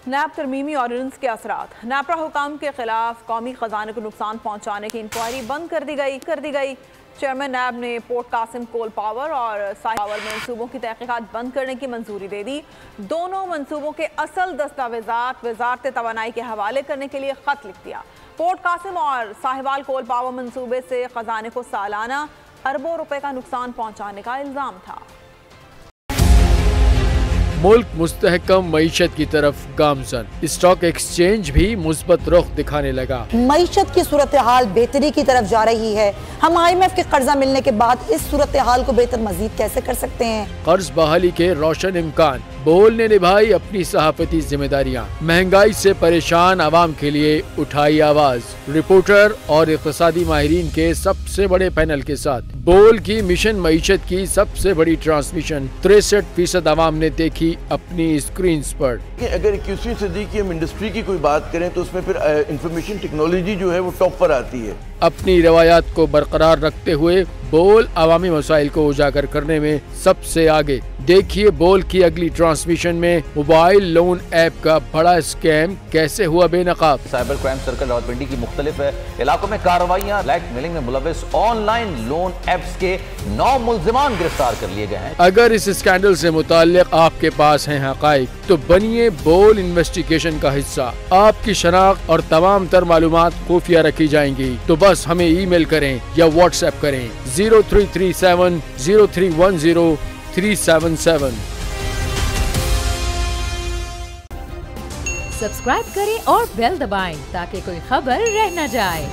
NAB ترمیمی ordinance کے اثرات۔ نیپرا حکام کے خلاف قومی خزانے کو نقصان پہنچانے کی انکوائری بند کر دی گئی۔ چیئرمین نیب نے پورٹ قاسم کول پاور اور ساحل پاور میں منصوبوں کی تحقیقات بند کرنے کی منظوری دے دی۔ دونوں منصوبوں کے اصل دستاویزات وزارت توانائی کے حوالے کرنے کے لیے خط لکھ دیا۔ پورٹ قاسم اور ساحل کول پاور منصوبے سے خزانے کو سالانہ اربوں روپے کا نقصان پہنچانے کا الزام تھا۔ ملک مستحکم معیشت کی طرف گامزن، اسٹاک ایکسچینج بھی مثبت رخ دکھانے لگا۔ معیشت کی صورتحال بہتری کی طرف جا رہی ہے۔ ہم IMF کے قرضہ ملنے کے بعد اس صورتحال کو بہتر مزید کیسے کر سکتے ہیں؟ قرض بحالی کے روشن امکان، بول نے نبھائی اپنی صحافتی ذمہ داریاں، مہنگائی سے پریشان عوام کے لیے اٹھائی آواز۔ رپورٹر اور اقتصادی ماہرین کے سب سے بڑے پینل کے ساتھ بول کی مشن معیشت کی سب سے بڑی ٹرانسمیشن 63% عوام نے دیکھی اپنی اسکرینز پر۔ اگر 21ویں صدی کی ہم انڈسٹری کی کوئی بات کریں تو اس میں پھر انفارمیشن ٹیکنالوجی جو ہے وہ ٹاپ پر آتی ہے۔ اپنی روایات کو برقرار رکھتے ہوئے بول عوامی مسائل کو اجاگر کرنے میں سب سے آگے۔ دیکھیے بول کی اگلی ٹرانسمیشن میں موبائل لون ایپ کا بڑا اسکیم کیسے ہوا بے نقاب۔ سائبر کرائم سرکل راولپنڈی کی مختلف علاقوں میں کارروائیاں، بلیک میلنگ میں ملوث آن لائن لون ایپس کے 9 ملزمان گرفتار کر لیے گئے ہیں۔ اگر اس اسکینڈل سے متعلق آپ کے پاس ہیں حقائق تو بنیے بول انویسٹیگیشن کا حصہ۔ آپ کی شناخت اور تمام تر معلومات خفیہ رکھی جائیں گی، تو بس ہمیں ای میل کریں یا واٹس ایپ کریں 0337 0310 377۔ سبسکرائب کریں اور بیل دبائیں تاکہ کوئی خبر رہ نہ جائے۔